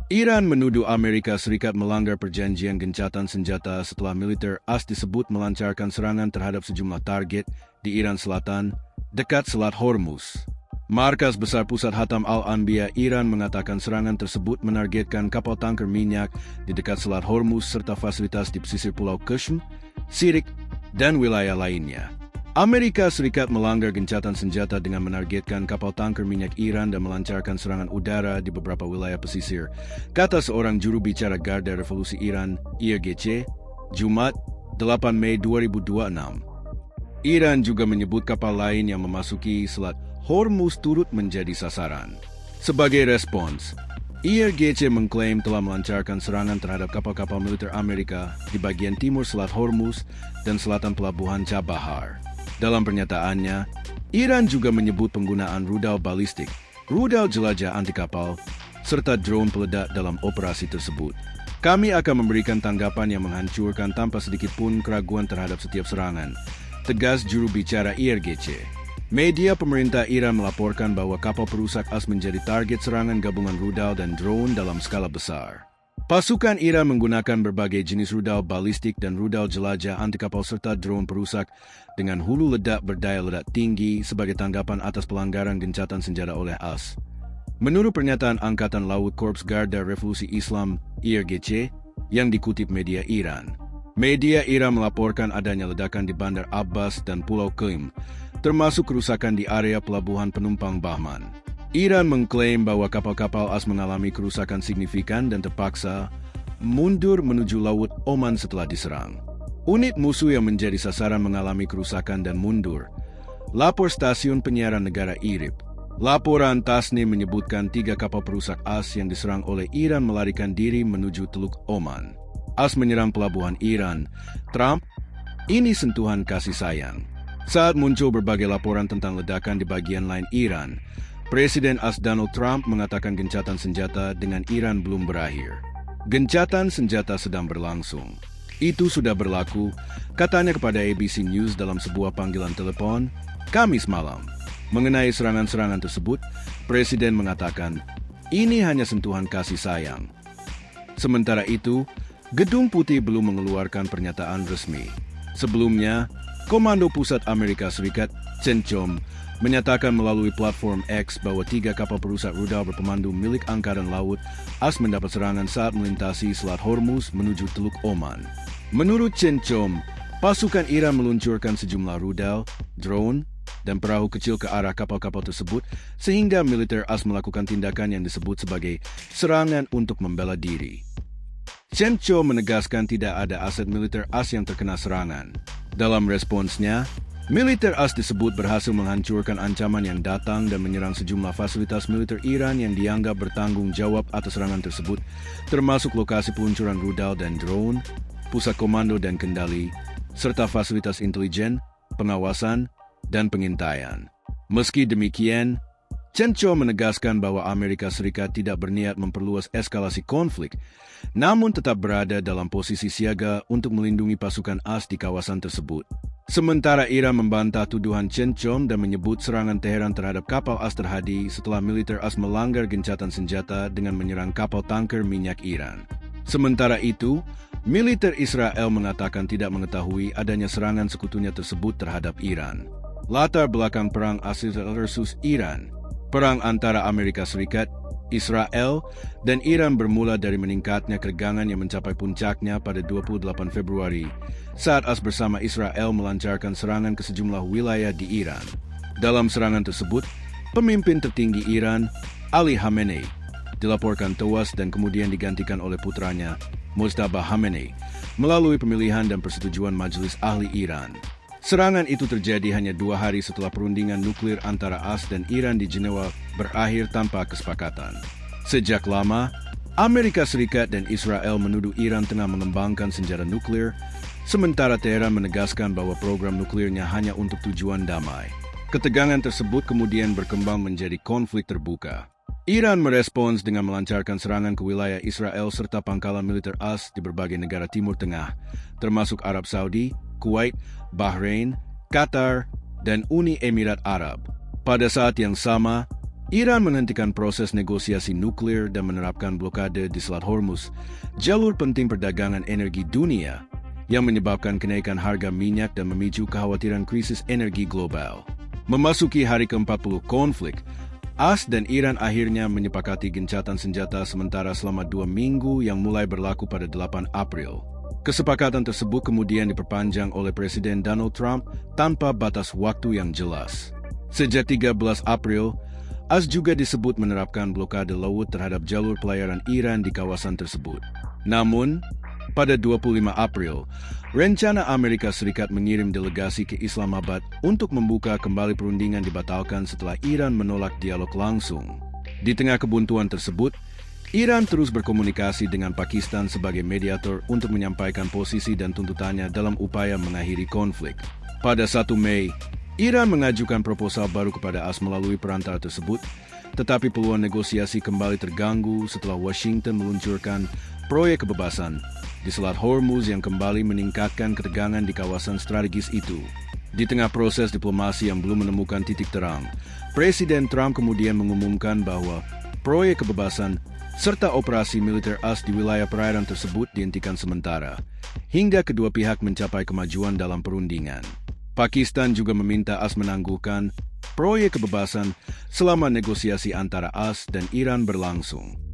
Iran menuduh Amerika Serikat melanggar perjanjian gencatan senjata setelah militer AS disebut melancarkan serangan terhadap sejumlah target di Iran Selatan, dekat Selat Hormuz. Markas Besar Pusat Hatam Al-Anbiya Iran mengatakan serangan tersebut menargetkan kapal tanker minyak di dekat Selat Hormuz serta fasilitas di pesisir Pulau Qushm, Sirik, dan wilayah lainnya. Amerika Serikat melanggar gencatan senjata dengan menargetkan kapal tanker minyak Iran dan melancarkan serangan udara di beberapa wilayah pesisir, kata seorang juru bicara Garda Revolusi Iran, IRGC, Jumat, 8 Mei 2026. Iran juga menyebut kapal lain yang memasuki Selat Hormuz turut menjadi sasaran. Sebagai respons, IRGC mengklaim telah melancarkan serangan terhadap kapal-kapal militer Amerika di bagian timur Selat Hormuz dan selatan pelabuhan Chabahar. Dalam pernyataannya, Iran juga menyebut penggunaan rudal balistik, rudal jelajah anti kapal, serta drone peledak dalam operasi tersebut. Kami akan memberikan tanggapan yang menghancurkan tanpa sedikit pun keraguan terhadap setiap serangan, tegas juru bicara IRGC. Media pemerintah Iran melaporkan bahwa kapal perusak AS menjadi target serangan gabungan rudal dan drone dalam skala besar. Pasukan Iran menggunakan berbagai jenis rudal balistik dan rudal jelajah anti kapal serta drone perusak dengan hulu ledak berdaya ledak tinggi sebagai tanggapan atas pelanggaran gencatan senjata oleh AS. Menurut pernyataan Angkatan Laut Korps Garda Revolusi Islam IRGC yang dikutip media Iran, media Iran melaporkan adanya ledakan di Bandar Abbas dan Pulau Qushm, termasuk kerusakan di area pelabuhan penumpang Bahman. Iran mengklaim bahwa kapal-kapal AS mengalami kerusakan signifikan dan terpaksa mundur menuju Laut Oman setelah diserang. Unit musuh yang menjadi sasaran mengalami kerusakan dan mundur. Lapor Stasiun Penyiaran Negara IRIB. Laporan Tasnim menyebutkan 3 kapal perusak AS yang diserang oleh Iran melarikan diri menuju Teluk Oman. AS menyerang pelabuhan Iran. Trump, ini sentuhan kasih sayang. Saat muncul berbagai laporan tentang ledakan di bagian lain Iran, Presiden AS Donald Trump mengatakan gencatan senjata dengan Iran belum berakhir. Gencatan senjata sedang berlangsung. Itu sudah berlaku, katanya kepada ABC News dalam sebuah panggilan telepon, Kamis malam. Mengenai serangan-serangan tersebut, Presiden mengatakan, ini hanya sentuhan kasih sayang. Sementara itu, Gedung Putih belum mengeluarkan pernyataan resmi. Sebelumnya, Komando Pusat Amerika Serikat, CENTCOM, menyatakan melalui platform X bahwa 3 kapal perusak rudal berpemandu milik Angkatan Laut AS mendapat serangan saat melintasi Selat Hormuz menuju Teluk Oman. Menurut CENTCOM, pasukan Iran meluncurkan sejumlah rudal, drone, dan perahu kecil ke arah kapal-kapal tersebut sehingga militer AS melakukan tindakan yang disebut sebagai serangan untuk membela diri. CENTCOM menegaskan tidak ada aset militer AS yang terkena serangan. Dalam responsnya, militer AS disebut berhasil menghancurkan ancaman yang datang dan menyerang sejumlah fasilitas militer Iran yang dianggap bertanggung jawab atas serangan tersebut, termasuk lokasi peluncuran rudal dan drone, pusat komando dan kendali, serta fasilitas intelijen, pengawasan, dan pengintaian. Meski demikian, CENTCOM menegaskan bahwa Amerika Serikat tidak berniat memperluas eskalasi konflik, namun tetap berada dalam posisi siaga untuk melindungi pasukan AS di kawasan tersebut. Sementara Iran membantah tuduhan CENTCOM dan menyebut serangan Teheran terhadap kapal AS terjadi setelah militer AS melanggar gencatan senjata dengan menyerang kapal tanker minyak Iran. Sementara itu, militer Israel mengatakan tidak mengetahui adanya serangan sekutunya tersebut terhadap Iran. Latar belakang perang Israel versus Iran. Perang antara Amerika Serikat, Israel, dan Iran bermula dari meningkatnya ketegangan yang mencapai puncaknya pada 28 Februari saat AS bersama Israel melancarkan serangan ke sejumlah wilayah di Iran. Dalam serangan tersebut, pemimpin tertinggi Iran, Ali Khamenei, dilaporkan tewas dan kemudian digantikan oleh putranya, Mojtaba Khamenei, melalui pemilihan dan persetujuan Majelis Ahli Iran. Serangan itu terjadi hanya 2 hari setelah perundingan nuklir antara AS dan Iran di Jenewa berakhir tanpa kesepakatan. Sejak lama, Amerika Serikat dan Israel menuduh Iran tengah mengembangkan senjata nuklir, sementara Teheran menegaskan bahwa program nuklirnya hanya untuk tujuan damai. Ketegangan tersebut kemudian berkembang menjadi konflik terbuka. Iran merespons dengan melancarkan serangan ke wilayah Israel serta pangkalan militer AS di berbagai negara Timur Tengah, termasuk Arab Saudi, Kuwait, Bahrain, Qatar, dan Uni Emirat Arab. Pada saat yang sama, Iran menghentikan proses negosiasi nuklir dan menerapkan blokade di Selat Hormuz, jalur penting perdagangan energi dunia, yang menyebabkan kenaikan harga minyak dan memicu kekhawatiran krisis energi global. Memasuki hari ke-40 konflik, AS dan Iran akhirnya menyepakati gencatan senjata sementara selama 2 minggu yang mulai berlaku pada 8 April. Kesepakatan tersebut kemudian diperpanjang oleh Presiden Donald Trump tanpa batas waktu yang jelas. Sejak 13 April, AS juga disebut menerapkan blokade laut terhadap jalur pelayaran Iran di kawasan tersebut. Namun, pada 25 April, rencana Amerika Serikat mengirim delegasi ke Islamabad untuk membuka kembali perundingan dibatalkan setelah Iran menolak dialog langsung. Di tengah kebuntuan tersebut, Iran terus berkomunikasi dengan Pakistan sebagai mediator untuk menyampaikan posisi dan tuntutannya dalam upaya mengakhiri konflik. Pada 1 Mei, Iran mengajukan proposal baru kepada AS melalui perantara tersebut, tetapi peluang negosiasi kembali terganggu setelah Washington meluncurkan proyek kebebasan di Selat Hormuz yang kembali meningkatkan ketegangan di kawasan strategis itu. Di tengah proses diplomasi yang belum menemukan titik terang, Presiden Trump kemudian mengumumkan bahwa proyek kebebasan serta operasi militer AS di wilayah perairan tersebut dihentikan sementara, hingga kedua pihak mencapai kemajuan dalam perundingan. Pakistan juga meminta AS menangguhkan proyek kebebasan selama negosiasi antara AS dan Iran berlangsung.